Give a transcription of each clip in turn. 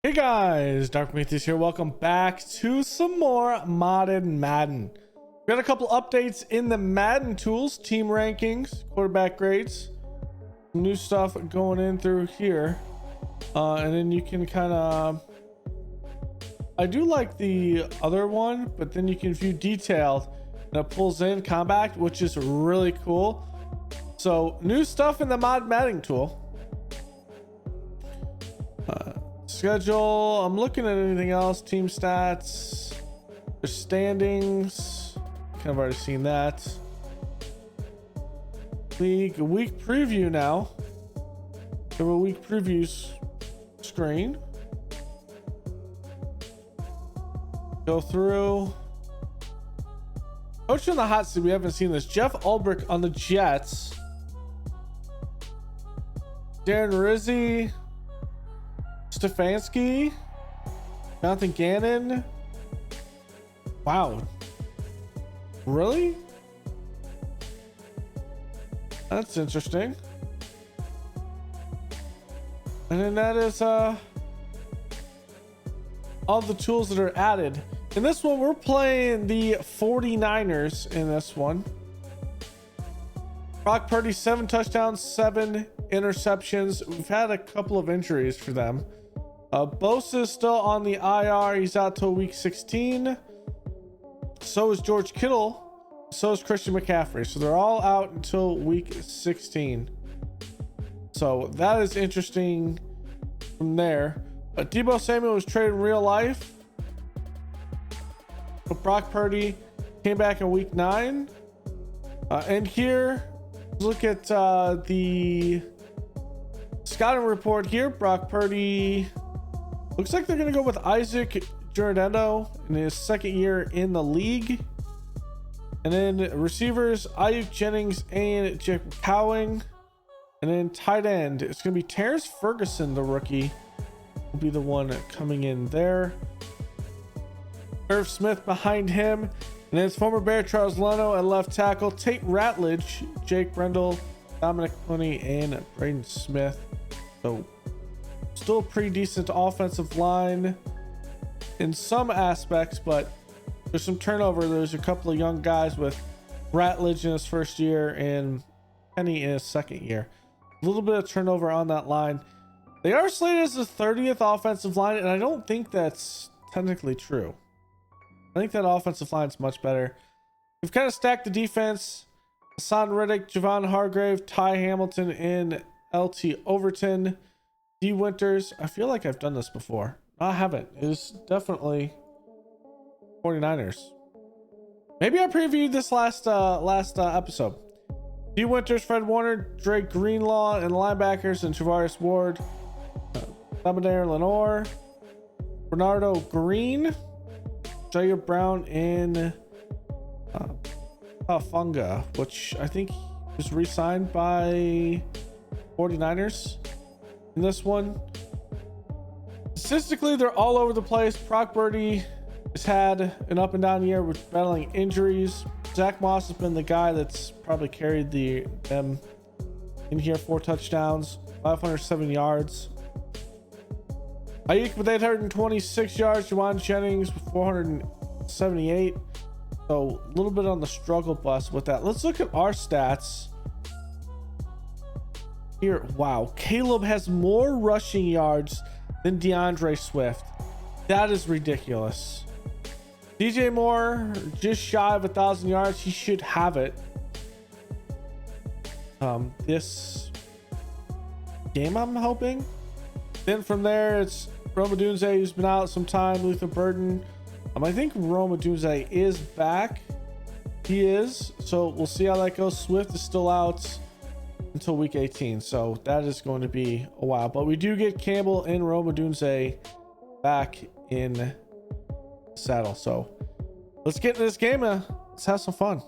Hey guys, Dark Prometheus here. Welcome back to some more Modded Madden. We got a couple updates in the Madden tools, team rankings, quarterback grades, some new stuff going in through here. And then you can kind of, I do like the other one, but then you can view detailed and it pulls in compact, which is really cool. So new stuff in the Modded Madden tool. Schedule, I'm looking at anything else. Team stats, there's standings, kind of already seen that. League, a week preview now. We have a week previews screen. Go through. Coach in the hot seat, we haven't seen this. Jeff Ulbrich on the Jets. Darren Rizzi. Stefanski, Jonathan Gannon. Wow, really? That's interesting. And then that is all the tools that are added. In this one, we're playing the 49ers in this one. Brock Purdy, 7 touchdowns, 7 interceptions. We've had a couple of injuries for them. Bosa is still on the IR. He's out till week 16. So is George Kittle. So is Christian McCaffrey. So they're all out until week 16. So that is interesting from there. Deebo Samuel was traded in real life. But Brock Purdy came back in week 9. And here, look at the scouting report here. Brock Purdy. Looks like they're going to go with Isaac Giordano in his second year in the league. And then receivers, Ayuk Jennings and Jake Cowing. And then tight end, it's going to be Terrence Ferguson, the rookie, will be the one coming in there. Irv Smith behind him. And then it's former Bear Charles Leno at left tackle. Tate Ratledge, Jake Brendel, Dominic Clooney, and Braden Smith. So still a pretty decent offensive line in some aspects, but there's some turnover. There's a couple of young guys with Ratledge in his first year and Penny in his second year. A little bit of turnover on that line. They are slated as the 30th offensive line, and I don't think that's technically true. I think that offensive line is much better. We've kind of stacked the defense. Hassan Reddick, Javon Hargrave, Ty Hamilton, and LT Overton. D Winters, I feel like I've done this before. I haven't. It's definitely 49ers. Maybe I previewed this last episode. D Winters, Fred Warner, Drake Greenlaw, and linebackers, and Travaris Ward, Lamadare Lenore, Bernardo Green, Jair Brown, and Funga, which I think was re-signed by 49ers. In this one, statistically, they're all over the place. Brock Purdy has had an up and down year with battling injuries. Zach Moss has been the guy that's probably carried them in here. 4 touchdowns, 507 yards. Ayuk with 826 yards. Juwan Jennings with 478. So a little bit on the struggle bus with that. Let's look at our stats. Here, wow, Caleb has more rushing yards than DeAndre Swift. That is ridiculous. DJ Moore just shy of 1,000 yards. He should have it. This game, I'm hoping. Then from there, it's Roma Dunze, who's been out some time. Luther Burden. I think Roma Dunze is back. He is. So we'll see how that goes. Swift is still out until week 18, so that is going to be a while, but we do get Campbell and Roma Dunze back in saddle. So let's get into this game. Let's have some fun.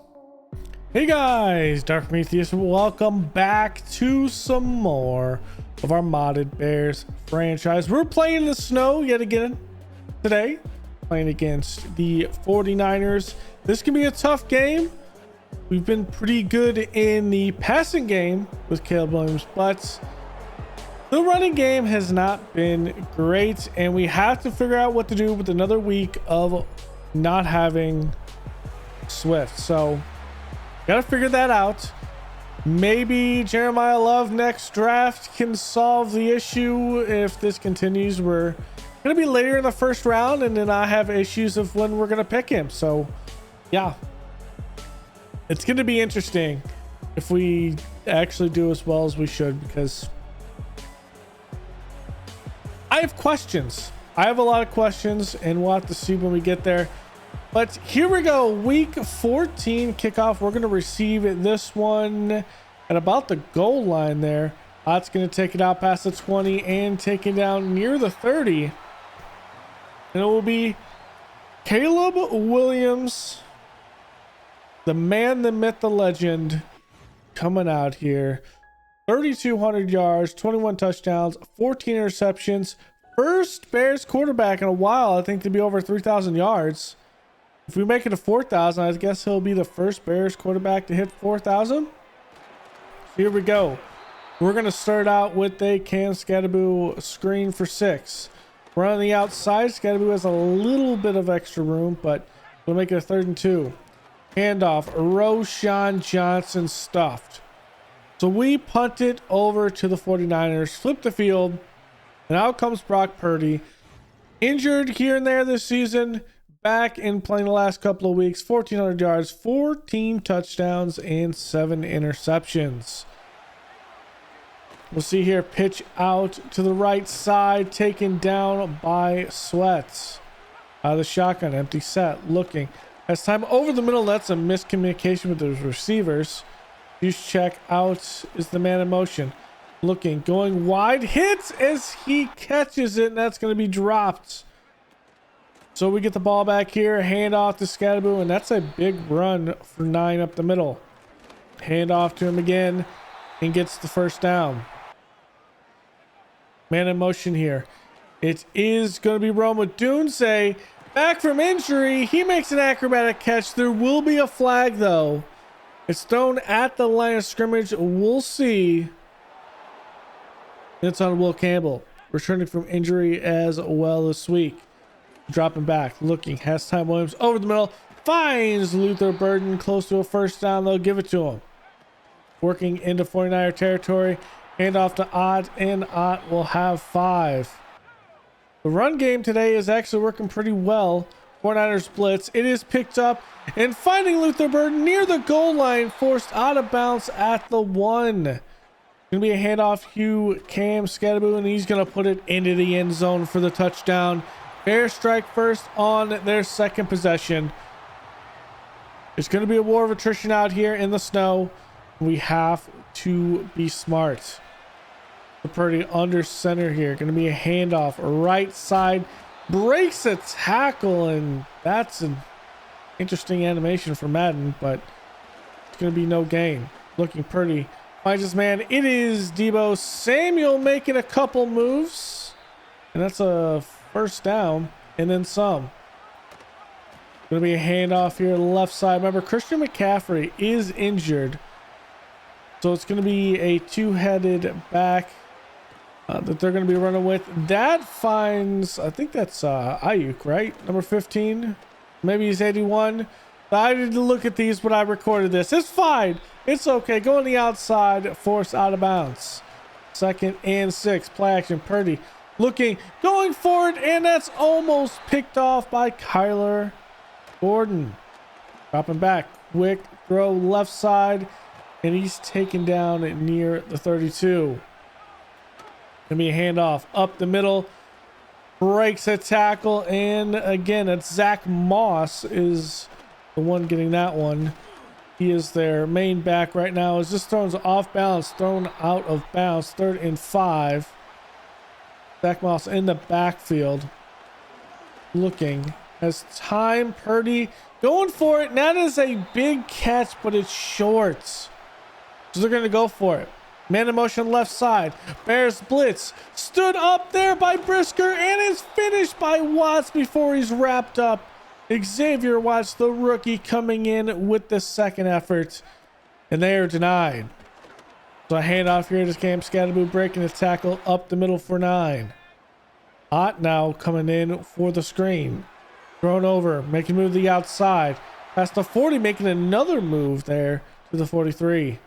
Hey guys, Dark Prometheus, welcome back to some more of our Modded Bears franchise. We're playing in the snow yet again today, playing against the 49ers. This can be a tough game. We've been pretty good in the passing game with Caleb Williams, but The running game has not been great, and we have to figure out what to do with another week of not having Swift. So gotta figure that out. Maybe Jeremiah Love next draft can solve the issue. If this continues, we're gonna be later in the first round, and then I have issues of when we're gonna pick him. So yeah, it's gonna be interesting if we actually do as well as we should, because I have questions. I have a lot of questions, and we'll have to see when we get there. But here we go. Week 14 kickoff. We're going to receive this one at about the goal line there. It's going to take it out past the 20 and take it down near the 30. And it will be Caleb Williams, the man, the myth, the legend, coming out here. 3,200 yards, 21 touchdowns, 14 interceptions. First Bears quarterback in a while, I think, to be over 3,000 yards. If we make it to 4,000, I guess he'll be the first Bears quarterback to hit 4,000. Here we go. We're going to start out with a Cam Scatterboo screen for 6. We're on the outside. Scatterboo has a little bit of extra room, but we'll make it a 3rd and 2. Handoff, Roshan Johnson stuffed. So we punt it over to the 49ers, flip the field, and out comes Brock Purdy. Injured here and there this season, back in playing the last couple of weeks. 1,400 yards, 14 touchdowns, and 7 interceptions. We'll see here, pitch out to the right side, taken down by Sweats. Out of the shotgun, empty set, looking. Has time over the middle. That's a miscommunication with the receivers. Use check out is the man in motion. Looking, going wide, hits as he catches it, and that's going to be dropped. So we get the ball back here, hand off to Scatterboo, and that's a big run for 9 up the middle. Hand off to him again and gets the first down. Man in motion here. It is going to be Roma Dunze back from injury. He makes an acrobatic catch. There will be a flag though. It's thrown at the line of scrimmage. We'll see. It's on Will Campbell, returning from injury as well this week. Dropping back, looking, has time Williams over the middle, finds Luther Burden close to a first down. They'll give it to him. Working into 49er territory, hand off to Ott, and Ott will have 5. The run game today is actually working pretty well. 49ers blitz. It is picked up and finding Luther Burden near the goal line, forced out of bounds at the 1. Gonna be a handoff, Hugh Cam Scatterboo, and he's gonna put it into the end zone for the touchdown. Bears strike first on their second possession. There's gonna be a war of attrition out here in the snow. We have to be smart. Purdy under center here. Gonna be a handoff, right side, breaks a tackle, and that's an interesting animation for Madden, but it's gonna be no gain. Looking Purdy finds his man. It is Debo Samuel making a couple moves, and that's a first down and then some. Gonna be a handoff here left side. Remember, Christian McCaffrey is injured, so it's gonna be a two-headed back that they're gonna be running with. That finds, I think that's Ayuk, right? Number 15, maybe he's 81. I didn't look at these when I recorded this. It's fine. It's okay. Go on the outside, force out of bounds. 2nd and 6. Play action. Purdy looking, going for it, and that's almost picked off by Kyler Gordon. Dropping back. Quick throw left side, and he's taken down near the 32. Gonna be a handoff up the middle. Breaks a tackle, and again, it's Zach Moss is the one getting that one. He is their main back right now. Is just thrown off balance, thrown out of bounds. 3rd and 5. Zach Moss in the backfield. Looking. Has time. Purdy going for it. And that is a big catch, but it's short. So they're going to go for it. Man in motion left side. Bears blitz. Stood up there by Brisker and is finished by Watts before he's wrapped up. Xavier Watts, the rookie, coming in with the second effort, and they are denied. So a handoff here to Cam Scatterboo, breaking the tackle up the middle for 9. Ott now coming in for the screen. Thrown over, making move to the outside. Past the 40, making another move there to the 43.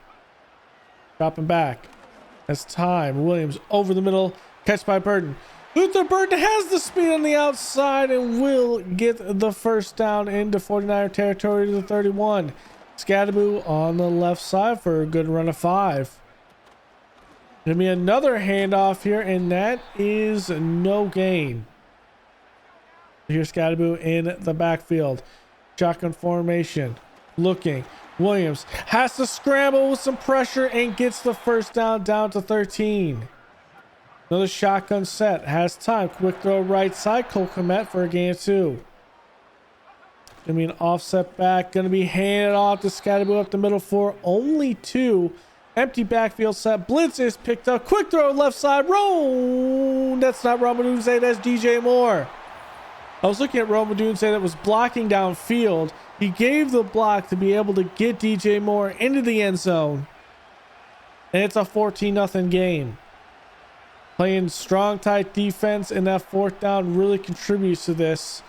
Dropping back. As time, Williams over the middle, catch by Burton. Luther Burton has the speed on the outside and will get the first down into 49er territory to the 31. Scatterboo on the left side for a good run of 5. Gonna be another handoff here, and that is no gain. Here's Scatterboo in the backfield. Shotgun formation. Looking. Williams has to scramble with some pressure and gets the first down to 13. Another shotgun set. Has time. Quick throw right side. Cole Kmet for a gain of 2. Gonna be an offset back. Gonna be handed off to Scatterboo up the middle for only 2. Empty backfield set. Blitz is picked up. Quick throw left side. Roll. That's not Ramadunze. That's DJ Moore. I was looking at Ramadunze that was blocking downfield. He gave the block to be able to get DJ Moore into the end zone. And it's a 14-0 game. Playing strong, tight defense, and that 4th down really contributes to this.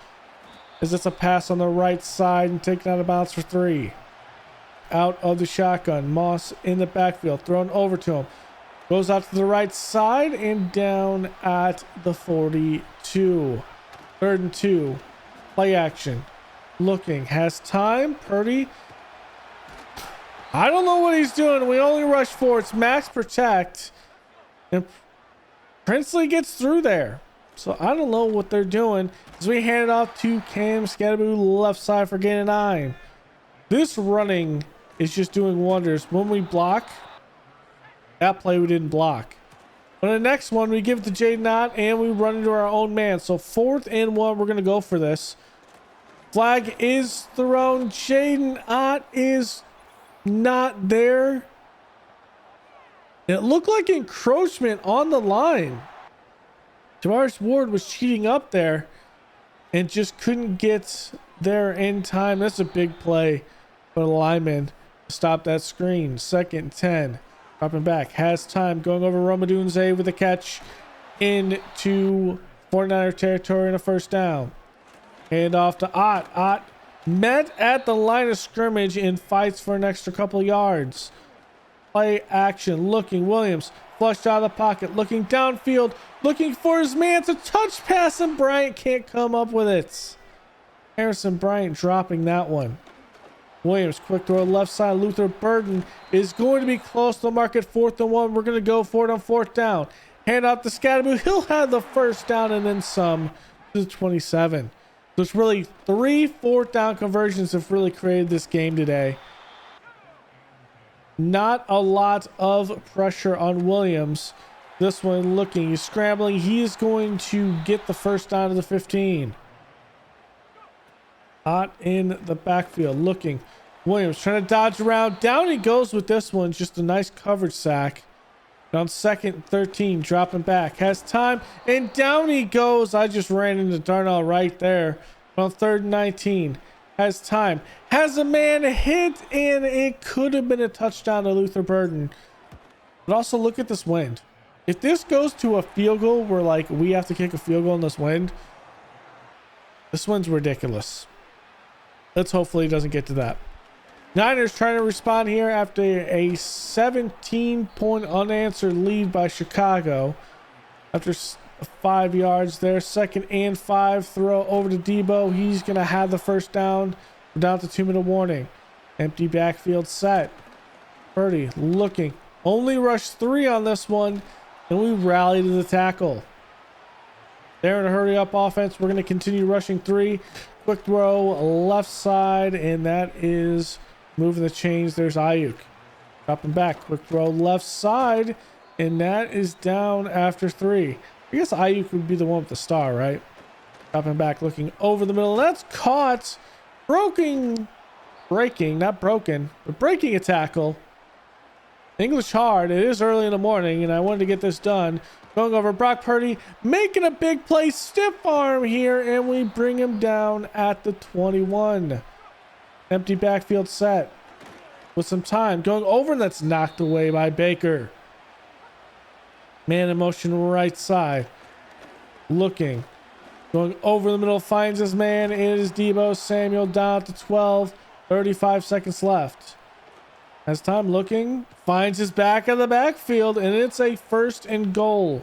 As it's a pass on the right side and taken out of bounds for 3. Out of the shotgun. Moss in the backfield. Thrown over to him. Goes out to the right side and down at the 42. 3rd and 2. Play action. Looking. Has time. Purdy. I don't know what he's doing. We only rush 4. It's max protect. And Princely gets through there. So I don't know what they're doing. As we hand it off to Cam Scatterboo left side for gain of 9. This running is just doing wonders. When we block, that play we didn't block. On the next one, we give it to Jaden Ott and we run into our own man. So 4th and 1, we're going to go for this. Flag is thrown. Jaden Ott is not there. It looked like encroachment on the line. Tavares Ward was cheating up there and just couldn't get there in time. That's a big play for the lineman to stop that screen. 2nd and 10. Dropping back. Has time. Going over Ramadunze with a catch into 49er territory and a first down. Hand off to Ott. Ott met at the line of scrimmage and fights for an extra couple yards. Play action. Looking. Williams flushed out of the pocket. Looking downfield. Looking for his man. It's a touch pass and Bryant can't come up with it. Harrison Bryant dropping that one. Williams, quick throw left side. Luther Burton is going to be close to the mark at 4th and 1. We're going to go for it on 4th down. Hand out to Scatterboo. He'll have the first down and then some to the 27. So it's really 3 4th down conversions have really created this game today. Not a lot of pressure on Williams. This one looking, he's scrambling. He is going to get the first down to the 15. Hot in the backfield, looking. Williams trying to dodge around. Down he goes with this one. Just a nice coverage sack. On 2nd and 13, dropping back. Has time, and down he goes. I just ran into Darnell right there. On 3rd and 19. Has time. Has a man hit, and it could have been a touchdown to Luther Burton. But also look at this wind. If this goes to a field goal where like we have to kick a field goal in this wind's ridiculous. Let's hopefully it doesn't get to that. Niners trying to respond here after a 17-point unanswered lead by Chicago. After 5 yards there. 2nd and 5. Throw over to Debo. He's going to have the first down. We're down to 2-minute warning. Empty backfield set. Purdy looking. Only rush 3 on this one. And we rally to the tackle. They're in a hurry up offense. We're going to continue rushing 3. Quick throw left side. And that is moving the chains. There's Ayuk. Dropping back. Quick throw left side. And that is down after 3. I guess Ayuk would be the one with the star, right? Dropping back, looking over the middle. That's caught. Breaking a tackle. English hard. It is early in the morning, and I wanted to get this done. Going over Brock Purdy, making a big play. Stiff arm here, and we bring him down at the 21. Empty backfield set. with some time. Going over, and that's knocked away by Baker. Man in motion right side. Looking. Going over the middle, finds his man. It is Deebo Samuel down to 12. 35 seconds left. Has time looking. Finds his back of the backfield, and it's a 1st and goal.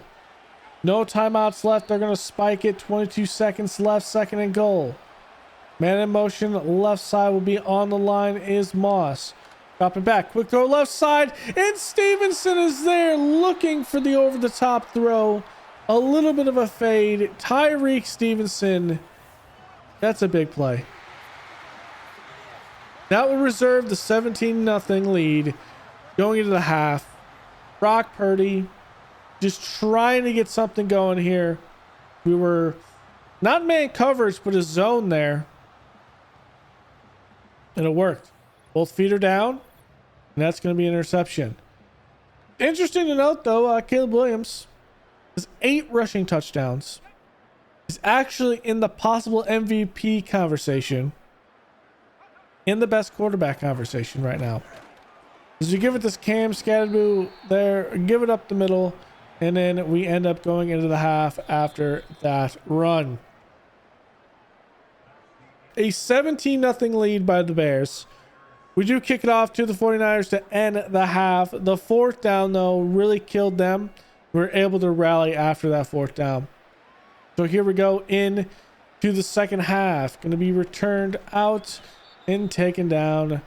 No timeouts left. They're going to spike it. 22 seconds left. 2nd and goal. Man in motion. Left side will be on the line is Moss. Dropping back. Quick throw left side. And Stevenson is there looking for the over-the-top throw. A little bit of a fade. Tyreek Stevenson. That's a big play. That will reserve the 17-0 lead going into the half. Brock Purdy just trying to get something going here. We were not man coverage, but a zone there. And it worked. Both feet are down. And that's going to be an interception. Interesting to note, though, Caleb Williams has 8 rushing touchdowns. He's actually in the possible MVP conversation. In the best quarterback conversation right now. As you give it this Cam Scatterboo there, give it up the middle, and then we end up going into the half after that run. A 17-0 lead by the Bears. We do kick it off to the 49ers to end the half. The 4th down, though, really killed them. We were able to rally after that 4th down. So here we go in to the 2nd half. Going to be returned out and taken down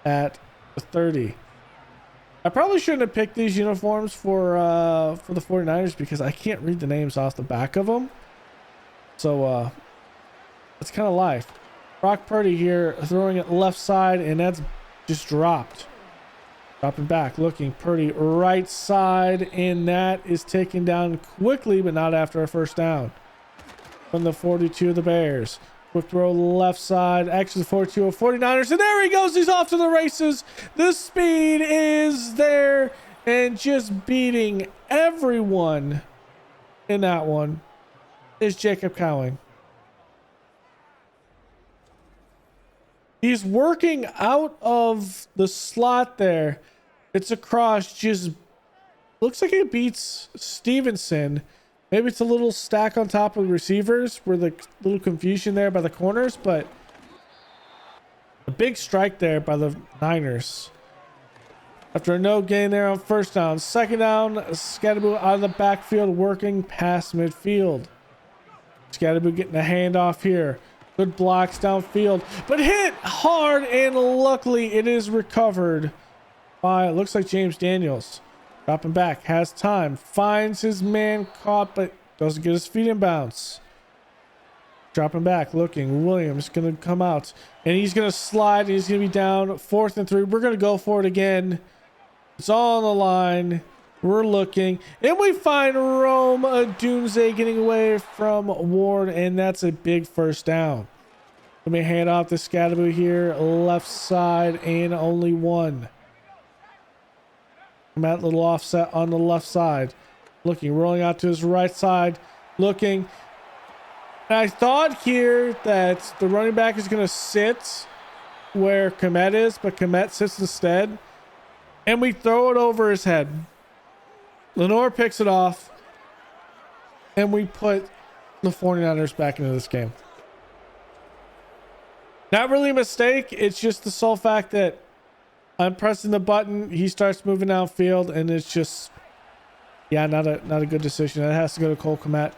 at the 30. I probably shouldn't have picked these uniforms for the 49ers because I can't read the names off the back of them. So it's kind of life. Brock Purdy here throwing it left side, and that's just dropped. Dropping back, looking. Purdy right side, and that is taken down quickly, but not after a 1st down. From the 42 of the Bears. Quick throw left side. Actually, the 42 of 49ers. And there he goes. He's off to the races. The speed is there. And just beating everyone in that one is Jacob Cowing. He's working out of the slot there. It's across. Just looks like it beats Stevenson. Maybe it's a little stack on top of the receivers where the little confusion there by the corners, but a big strike there by the Niners. After a no gain there on 1st down. 2nd down, Scatterboo out of the backfield working past midfield. Scatterboo getting a handoff here. Good blocks downfield, but hit hard, and luckily it is recovered by, it looks like James Daniels. Dropping back, has time, finds his man, caught, but doesn't get his feet in bounds. Dropping back, looking. Williams going to come out, and he's going to slide, and he's going to be down 4th and 3. We're going to go for it again. It's all on the line. We're looking, and we find Rome Odunze getting away from Ward, and that's a big 1st down. Let me hand off to Scatterboo here, left side, and only 1. That little offset on the left side. Looking, rolling out to his right side. Looking. And I thought here that the running back is going to sit where Komet is, but Komet sits instead. And we throw it over his head. Lenore picks it off. And we put the 49ers back into this game. Not really a mistake. It's just the sole fact that I'm pressing the button, he starts moving downfield, and it's just, yeah, not a good decision. That has to go to Cole Kmet.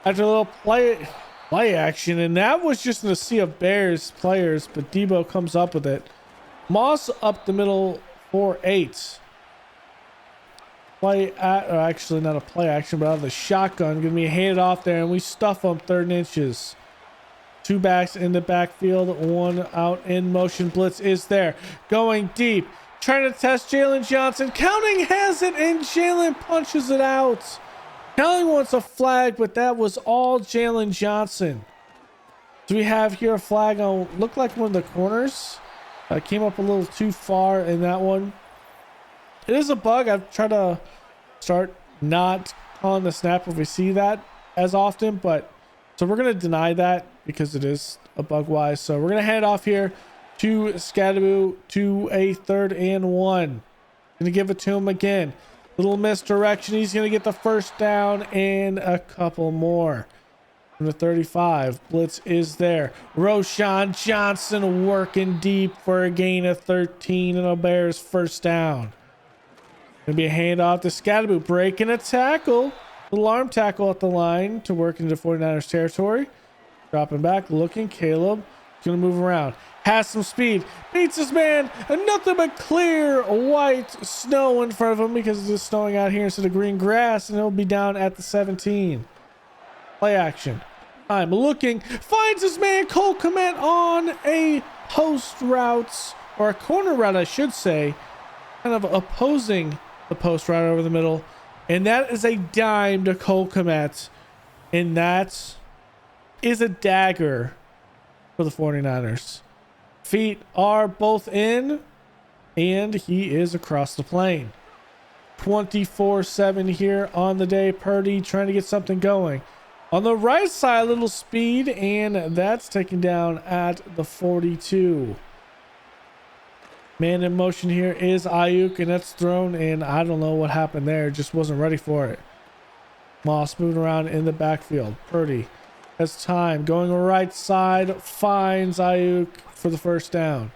After a little play action, and that was just in a sea of Bears players, but Deebo comes up with it. Moss up the middle for 8. Or actually not a play action, but out of the shotgun, gonna be handed off there, and we stuff them 3rd and inches. 2 backs in the backfield, 1 out in motion. Blitz is there. Going deep. Trying to test Jalen Johnson. Counting has it, and Jalen punches it out. Counting wants a flag, but that was all Jalen Johnson. So we have here a flag on, looked like one of the corners. Came up a little too far in that one. It is a bug. I've tried to start not calling the snap if we see that as often, but so we're going to deny that because it is a bug wise. So we're going to hand it off here to Scadaboo to a 3rd and 1. Gonna give it to him again. Little misdirection. He's gonna get the first down and a couple more. From the 35, blitz is there. Roshan Johnson working deep for a gain of 13 and a Bears first down. Gonna be a handoff to Scadaboo, breaking a tackle. Little arm tackle at the line to work into 49ers territory. Dropping back, looking. Caleb gonna move around. Has some speed. Beats his man. And nothing but clear white snow in front of him because it's just snowing out here instead of green grass. And he'll be down at the 17. Play action. I'm looking. Finds his man Cole Kmet on a post route. Or a corner route, I should say. Kind of opposing the post route over the middle. And that is a dime to Cole Kmet. And that is a dagger for the 49ers. Feet are both in. And he is across the plane. 24-7 here on the day. Purdy trying to get something going. On the right side, a little speed. And that's taken down at the 42. Man in motion here is Ayuk, and that's thrown, and I don't know what happened there. Just wasn't ready for it. Moss moving around in the backfield. Purdy has time. Going right side. Finds Ayuk for the first down.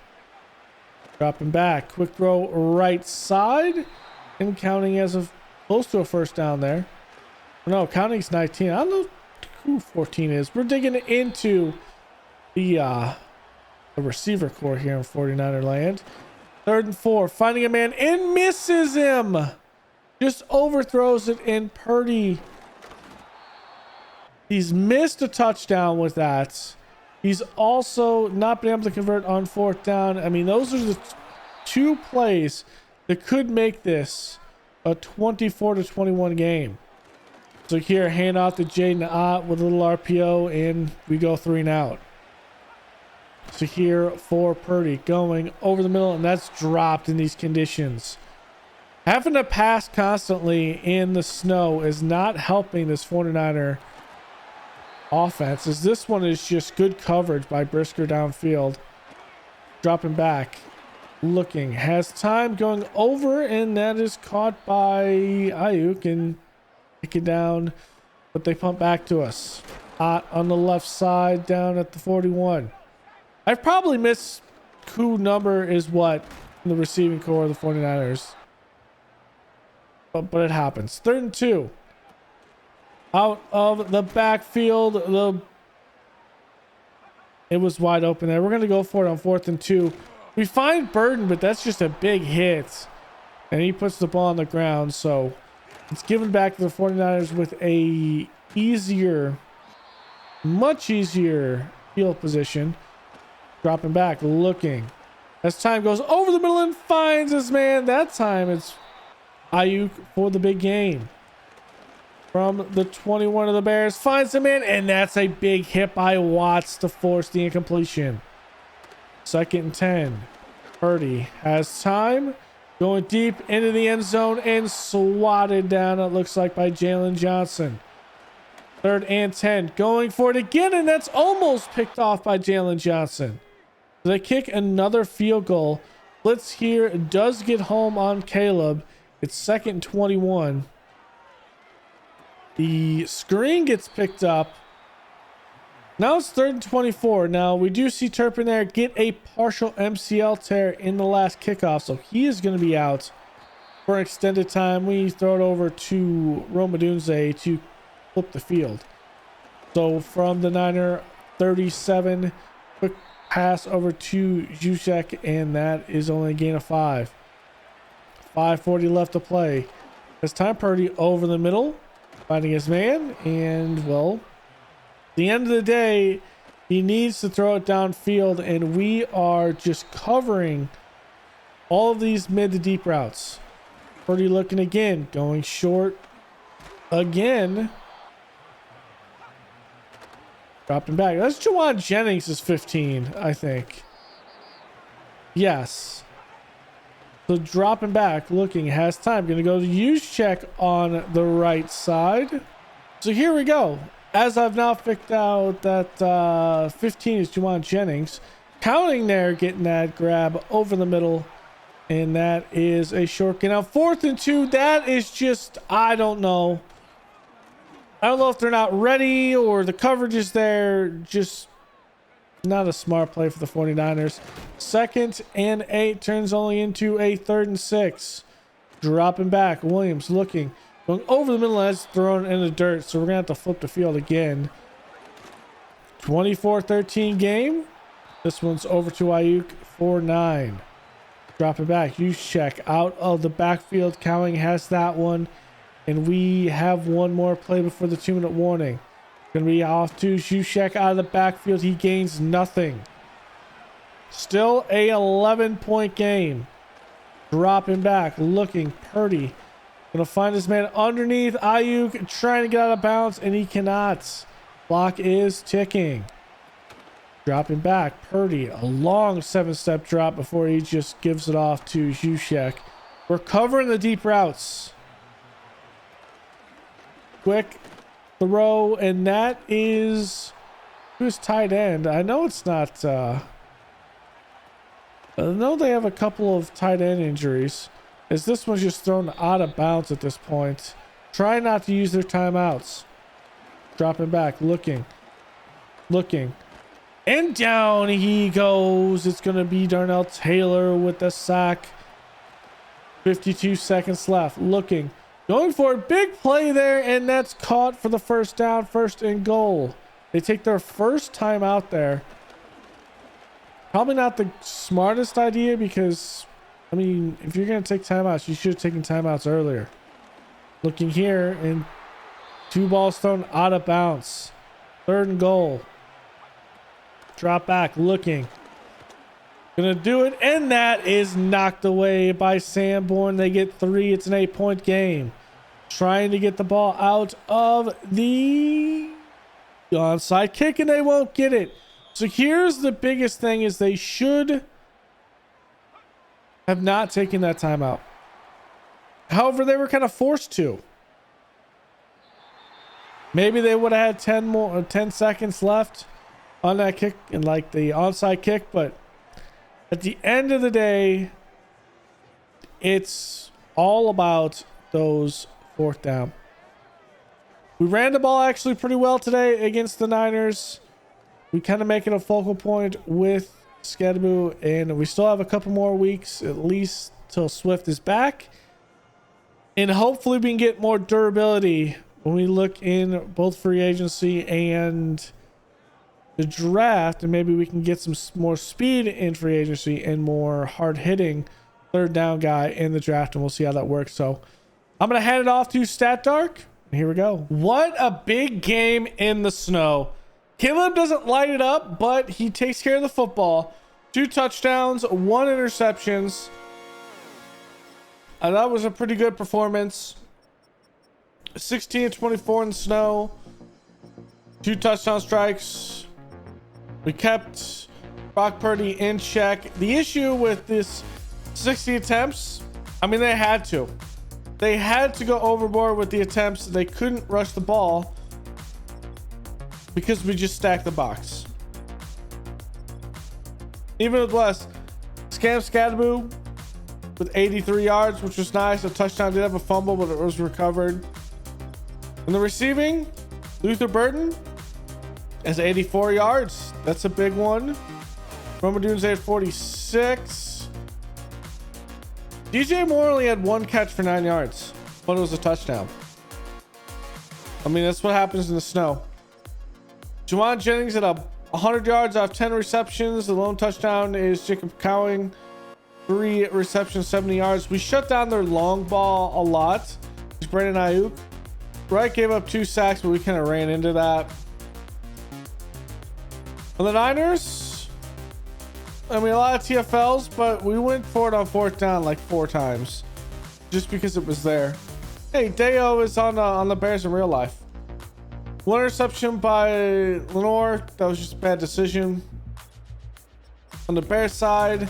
Dropping back. Quick throw right side. And counting as of close to a first down there. No, counting's 19. I don't know who 14 is. We're digging into the receiver core here in 49er land. 3rd and 4, finding a man and misses him. Just overthrows it, and Purdy, he's missed a touchdown with that. He's also not been able to convert on 4th down. I mean, those are the 2 plays that could make this a 24-21 game. So here, hand off to Jaden Ott with a little RPO, and we go 3 and out. So here for Purdy going over the middle, and that's dropped in these conditions. Having to pass constantly in the snow is not helping this 49er offense, as this one is just good coverage by Brisker downfield. Dropping back, looking, has time going over, and that is caught by Ayuk and taken down, but they pump back to us. Ott on the left side down at the 41. I've probably missed who number is what in the receiving core of the 49ers. But it happens. 3rd and 2. Out of the backfield. It was wide open there. We're going to go for it on 4th and 2. We find Burton, but that's just a big hit. And he puts the ball on the ground. So it's given back to the 49ers with a much easier field position. Dropping back, looking. As time goes over the middle and finds his man. That time it's Ayuk for the big game. From the 21 of the Bears. Finds him in, and that's a big hit by Watts to force the incompletion. 2nd and 10. Purdy has time. Going deep into the end zone and swatted down, it looks like, by Jalen Johnson. 3rd and 10. Going for it again, and that's almost picked off by Jalen Johnson. They kick another field goal. Blitz here does get home on Caleb. It's 2nd and 21. The screen gets picked up. Now it's 3rd and 24. Now we do see Turpin there get a partial MCL tear in the last kickoff. So he is going to be out for an extended time. We throw it over to Romadunze to flip the field. So from the Niner 37, quick pass over to Juszczyk, and that is only a gain of 5. 5:40 left to play. As time, Purdy over the middle, finding his man, and well, at the end of the day, he needs to throw it downfield, and we are just covering all of these mid to deep routes. Purdy looking again, going short again. Dropping back. That's Juwan Jennings is 15, I think. Yes. So dropping back, looking, has time. Going to go to Juszczyk on the right side. So here we go. As I've now picked out that 15 is Juwan Jennings. counting there, getting that grab over the middle. And that is a short gain. Now 4th and 2, that is just, I don't know. I don't know if they're not ready or the coverage is there. Just not a smart play for the 49ers. 2nd and 8 turns only into a 3rd and 6. Dropping back. Williams looking. Going over the middle, that's thrown in the dirt. So we're going to have to flip the field again. 24-13 game. This one's over to Ayuk. 4-9. Dropping back. Juszczyk out of the backfield. Cowing has that one. And we have one more play before the 2-minute warning. Going to be off to Juszczyk out of the backfield. He gains nothing. Still a 11-point game. Dropping back. Looking. Purdy. Going to find his man underneath. Ayuk trying to get out of bounds. And he cannot. Clock is ticking. Dropping back. Purdy. A long 7-step drop before he just gives it off to Juszczyk. We're covering the deep routes. Quick throw, and that is who's tight end. I know it's not I know they have a couple of tight end injuries, as this one's just thrown out of bounds at this point. Try not to use their timeouts. Dropping back, looking, and down he goes. It's gonna be Darnell Taylor with the sack. 52 seconds left. Looking. Going for a big play there, and that's caught for the first down, 1st and goal. They take their first time out there. Probably not the smartest idea because, I mean, if you're going to take timeouts, you should have taken timeouts earlier. Looking here, and 2 balls thrown out of bounds. 3rd and goal. Drop back, looking. Gonna do it, and that is knocked away by Sanborn. They get 3. It's an 8-point game. Trying to get the ball out of the onside kick, and they won't get it. So here's the biggest thing is they should have not taken that timeout. However, they were kind of forced to. Maybe they would have had 10 seconds left on that kick and like the onside kick, but at the end of the day, it's all about those 4th down. We ran the ball actually pretty well today against the Niners. We kind of make it a focal point with Skadaboo, and we still have a couple more weeks at least till Swift is back. And hopefully we can get more durability when we look in both free agency and the draft, and maybe we can get some more speed in free agency and more hard-hitting 3rd down guy in the draft, and we'll see how that works. So I'm going to hand it off to Stat Dark. Here we go. What a big game in the snow. Caleb doesn't light it up, but he takes care of the football. 2 touchdowns, 1 interceptions. That was a pretty good performance. 16-24 in the snow. 2 touchdown strikes. We kept Brock Purdy in check. The issue with this 60 attempts, I mean, they had to. They had to go overboard with the attempts. They couldn't rush the ball because we just stacked the box. Even with less, Skadaboo with 83 yards, which was nice. A touchdown, did have a fumble, but it was recovered. In the receiving, Luther Burton has 84 yards. That's a big one. Roma Dunes had 46. DJ Moore only had 1 catch for 9 yards, but it was a touchdown. I mean, that's what happens in the snow. Juwan Jennings had 100 yards off 10 receptions. The lone touchdown is Jacob Cowing. 3 receptions, 70 yards. We shut down their long ball a lot. It's Brandon Ayuk. Wright gave up 2 sacks, but we kind of ran into that. On the Niners, I mean, a lot of TFLs, but we went for it on 4th down like 4 times just because it was there. Hey, Deo is on the Bears in real life. 1 interception by Lenore. That was just a bad decision. On the Bears side,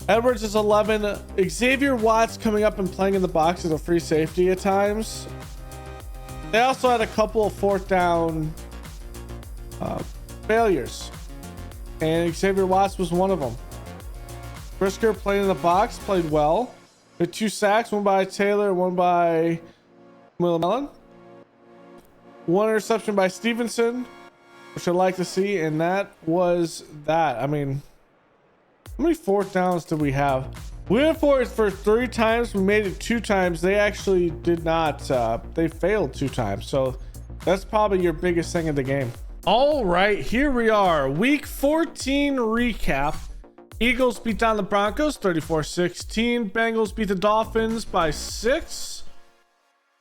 Edwards is 11. Xavier Watts coming up and playing in the box as a free safety at times. They also had a couple of 4th down failures. and Xavier Watts was one of them. Brisker played in the box, played well. With 2 sacks, one by Taylor, one by Mellon. 1 interception by Stevenson, which I'd like to see, and that was that. I mean, how many 4th downs did we have? We went for it for 3 times. We made it 2 times. They actually did not. They failed 2 times. So that's probably your biggest thing in the game. All right, here we are. Week 14 recap. Eagles beat down the Broncos 34-16. Bengals beat the Dolphins by 6.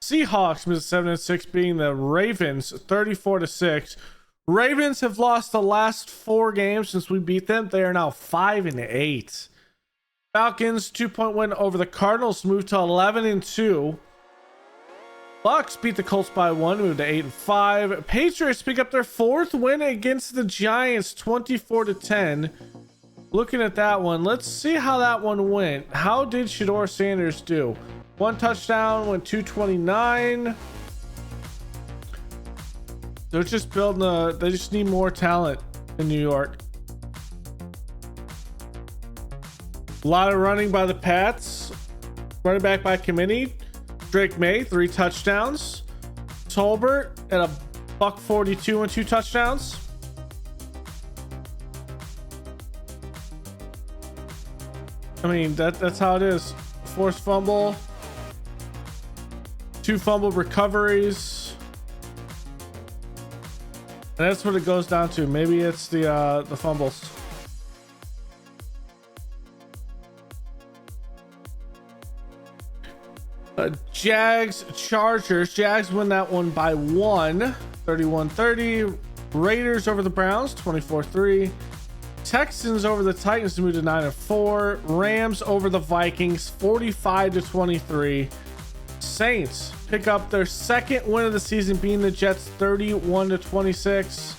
Seahawks missed 7-6, beating the Ravens 34-6. Ravens have lost the last 4 games since we beat them. They are now 5-8. Falcons 2-point win over the Cardinals, moved to 11-2. Bucks beat the Colts by 1, moved to 8-5. Patriots pick up their 4th win against the Giants 24-10. Looking at that one, let's see how that one went. How did Shedeur Sanders do? 1 touchdown, went 229. They're just building they just need more talent in New York. A lot of running by the Pats. Running back by committee. Drake May, 3 touchdowns. Tolbert at a $142 and 2 touchdowns. I mean, that's how it is. Forced fumble, 2 fumble recoveries, and that's what it goes down to. Maybe it's the fumbles. Jags Chargers. Jags win that one by 1, 31-30. Raiders over the Browns 24-3. Texans over the Titans to move to 9-4. Rams over the Vikings 45-23. Saints pick up their 2nd win of the season, beating the Jets 31-26.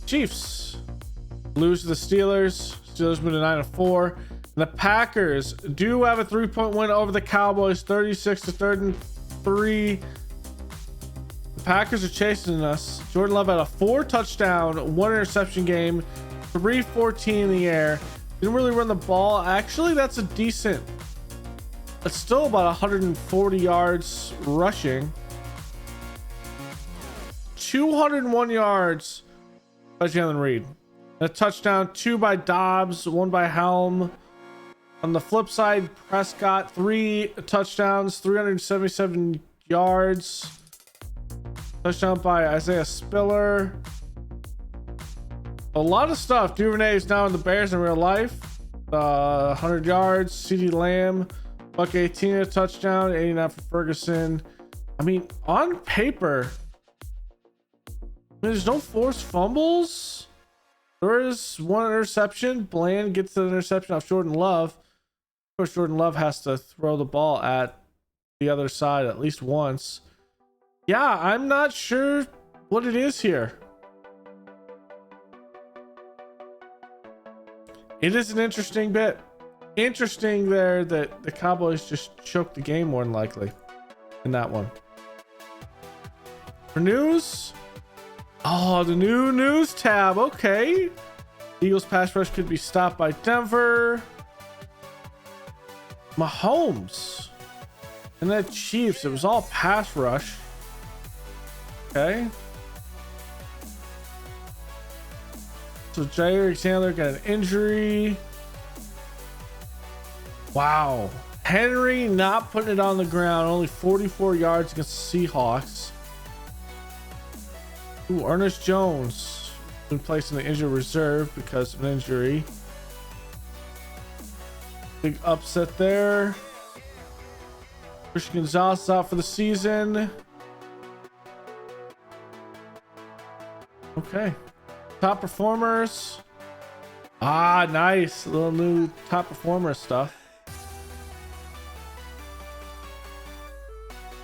Chiefs lose to the Steelers. Steelers move to 9-4. And the Packers do have a 3-point win over the Cowboys 36-33. The Packers are chasing us. Jordan Love had a 4 touchdown, 1 interception game. 314 in the air. Didn't really run the ball. Actually, that's a decent. It's still about 140 yards rushing. 201 yards by Jalen Reed. A touchdown, 2 by Dobbs, 1 by Helm. On the flip side, Prescott, 3 touchdowns, 377 yards. Touchdown by Isaiah Spiller. A lot of stuff. Duvernay is now in the Bears in real life. 100 yards. CeeDee Lamb, buck 18, a touchdown, 89 for Ferguson. I mean, on paper, there's no forced fumbles. There is 1 interception. Bland gets the interception off Jordan Love. Of course, Jordan Love has to throw the ball at the other side at least once. Yeah, I'm not sure what it is here. It is an interesting bit. Interesting there that the Cowboys just choked the game more than likely in that one. For news, oh, the new news tab. Okay, Eagles pass rush could be stopped by Denver. Mahomes and the Chiefs. It was all pass rush. Okay. So Jair Alexander got an injury. Wow. Henry not putting it on the ground. Only 44 yards against the Seahawks. Ooh, Ernest Jones been placed in the injured reserve because of an injury. Big upset there. Christian Gonzalez out for the season. Okay. Top performers. Ah, nice. A little new top performer stuff.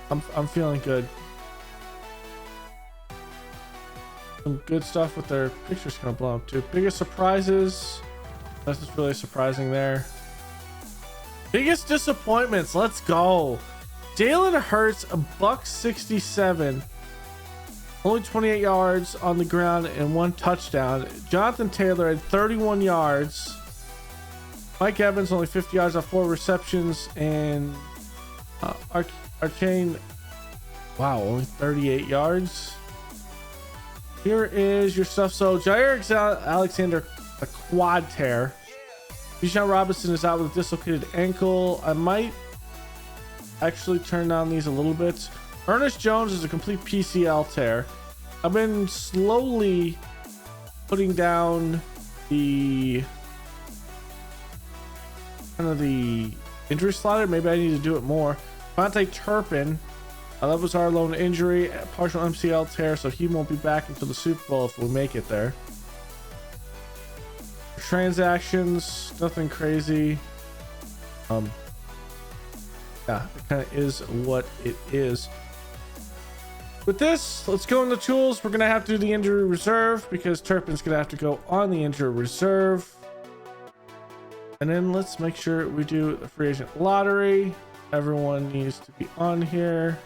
I'm feeling good. Some good stuff with their pictures gonna blow up too. Biggest surprises. That's just really surprising there. Biggest disappointments. Let's go. Jalen Hurts, a $167. only 28 yards on the ground and 1 touchdown. Jonathan Taylor had 31 yards. Mike Evans only 50 yards on 4 receptions, and Arcane, wow, only 38 yards. Here is your stuff. So Jair Alexander, a quad tear. Bijan Robinson is out with a dislocated ankle. I might actually turn down these a little bit. Ernest Jones is a complete PCL tear. I've been slowly putting down the kind of the injury slider. Maybe I need to do it more. Vontae Turpin, that was our lone injury, partial MCL tear, so he won't be back until the Super Bowl if we make it there. Transactions, nothing crazy. Yeah, it kind of is what it is. With this, let's go into tools. We're gonna have to do the injury reserve because Turpin's gonna have to go on the injury reserve. And then let's make sure we do the free agent lottery. Everyone needs to be on here.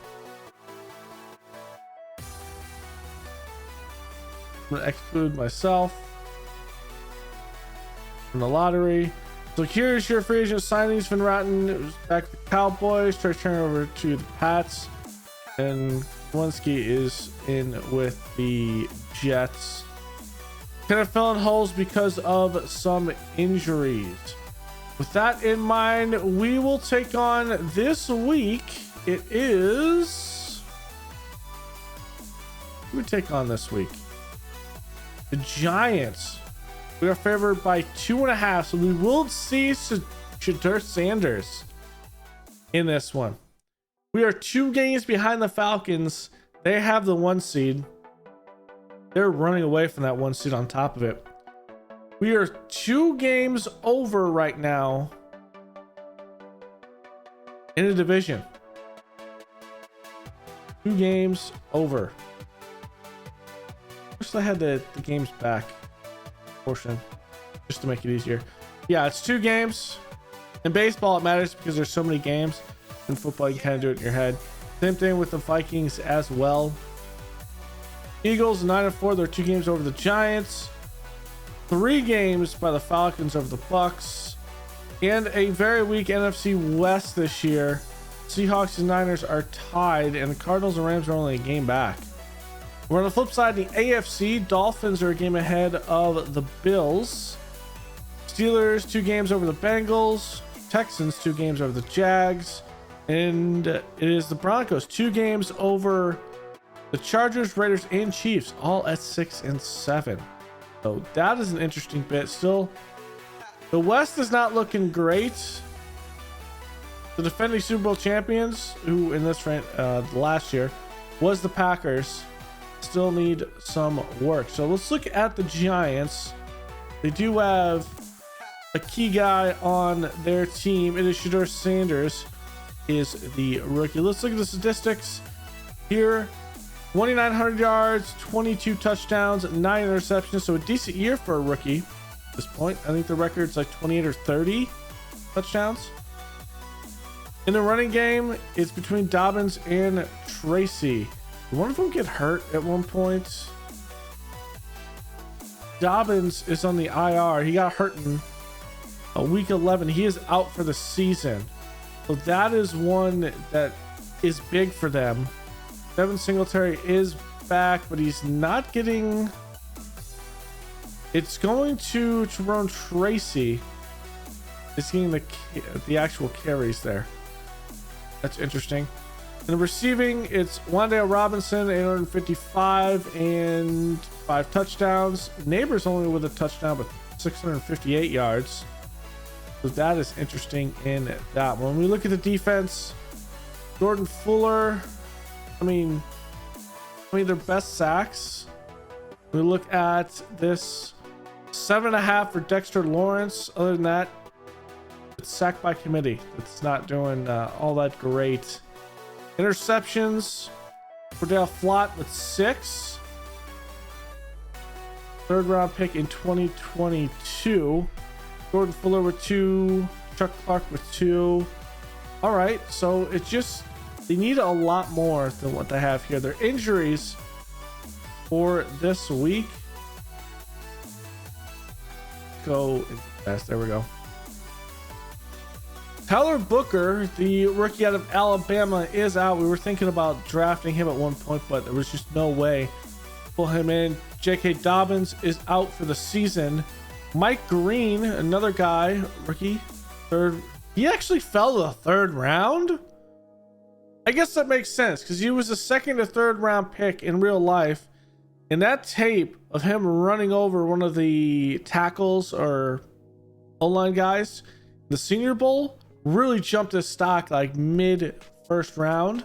I'm gonna exclude myself from the lottery. So here's your free agent signings. Van Ratten, it was back to the Cowboys. Trey turn over to the Pats, and Walensky is in with the Jets. Kind of fill in holes because of some injuries. With that in mind, we will take on this week. It is, who we take on this week? The Giants. We are favored by 2.5, so we will see Shedeur Sanders in this one. We are 2 games behind the Falcons. They have the 1 seed. They're running away from that 1 seed on top of it. We are 2 games over right now in the division. 2 games over. Wish I had the games back portion just to make it easier. Yeah, it's 2 games. In baseball, it matters because there's so many games. In football, you kind of do it in your head. Same thing with the Vikings as well. Eagles 9-4. They're 2 games over the Giants. 3 games by the Falcons over the Bucks, and a very weak NFC West this year. Seahawks and Niners are tied, and the Cardinals and Rams are only a game back. We're on the flip side, the AFC. Dolphins are a game ahead of the Bills. Steelers 2 games over the Bengals. Texans 2 games over the Jags, and it is the Broncos 2 games over the Chargers, Raiders, and Chiefs, all at 6 and 7. So that is an interesting bit. Still, the West is not looking great. The defending Super Bowl champions, who in this last year was the Packers, still need some work. So let's look at the Giants. They do have a key guy on their team. It is Shedeur Sanders, is the rookie. Let's look at the statistics here. 2,900 yards, 22 touchdowns, 9 interceptions. So a decent year for a rookie at this point. I think the record's like 28 or 30 touchdowns. In the running game, it's between Dobbins and Tracy. Did one of them get hurt at one point? Dobbins is on the IR. He got hurt in week 11. He is out for the season. So that is one that is big for them. Devin Singletary is back, but he's not getting... It's going to Jerome Tracy. It's getting the actual carries there. That's interesting. In the receiving, it's Wan'Dale Robinson, 855 and 5 touchdowns. Neighbors only with a touchdown, but 658 yards. So that is interesting in that. When we look at the defense, Jordan Fuller, I mean their best sacks. We look at this 7.5 for Dexter Lawrence. Other than that, it's sacked by committee. It's not doing all that great. Interceptions for Dale Flott with 6. 3rd round pick in 2022. Jordan Fuller with 2. Chuck Clark with 2. All right, so it's just, they need a lot more than what they have here. Their injuries for this week. Go into best. There we go. Tyler Booker, the rookie out of Alabama, is out. We were thinking about drafting him at one point, but there was just no way to pull him in. J.K. Dobbins is out for the season. Mike Green, another guy, rookie, third. He actually fell to the third round. I guess that makes sense because he was a second or third round pick in real life. And that tape of him running over one of the tackles or O-line guys, the Senior Bowl, really jumped his stock like mid first round.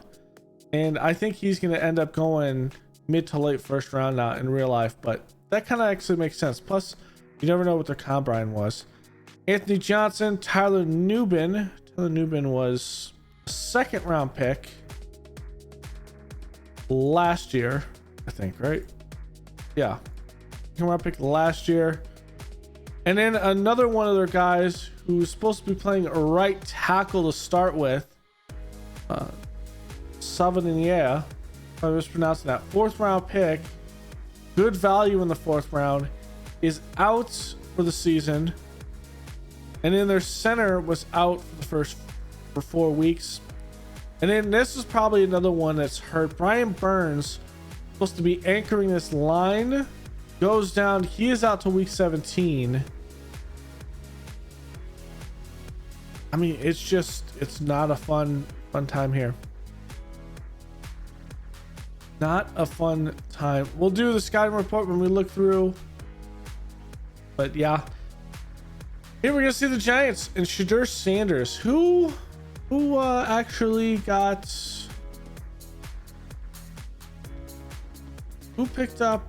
And I think he's going to end up going mid to late first round now in real life. But that kind of actually makes sense. Plus, you never know what their combine was. Anthony Johnson, Tyler Nubin. Tyler Nubin was a second round pick last year, I think, right? Yeah. Second round pick last year. And then another one of their guys who's supposed to be playing a right tackle to start with, Savanier, I was pronouncing that, fourth round pick, good value in the fourth round, is out for the season. And then their center was out for 4 weeks. And then this is probably another one that's hurt. Brian Burns, supposed to be anchoring this line, goes down. He is out to week 17. I mean, it's not a fun time here. Not a fun time. We'll do the scouting report when we look through. But yeah. Here we're gonna see the Giants and Shadur Sanders, who actually got, who picked up,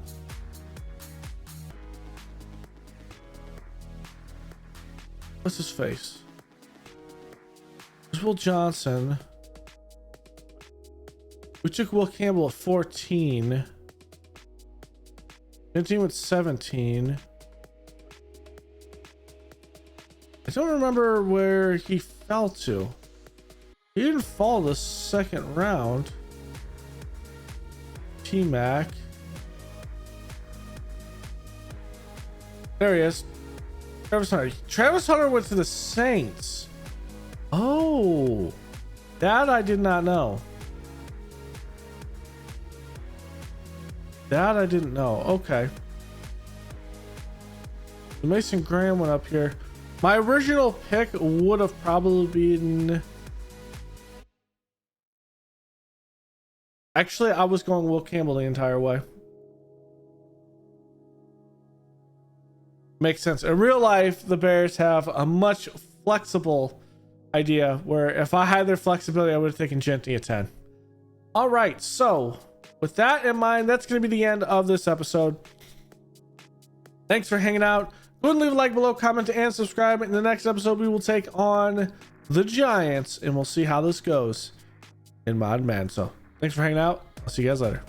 what's his face? Will Johnson. We took Will Campbell at 14. 15 with 17. I don't remember where he fell to. He didn't fall the second round. T-Mac. There he is. Travis Hunter. Travis Hunter went to the Saints. Oh, that I did not know. That I didn't know. Okay. Mason Graham went up here. My original pick would have probably been... Actually, I was going Will Campbell the entire way. Makes sense. In real life, the Bears have a much flexible idea where if I had their flexibility, I would have taken Gentry at 10. All right, so with that in mind, that's going to be the end of this episode. Thanks for hanging out. Go ahead and leave a like below, comment, and subscribe. In the next episode, we will take on the Giants, and we'll see how this goes in Modded Madden. So thanks for hanging out. I'll see you guys later.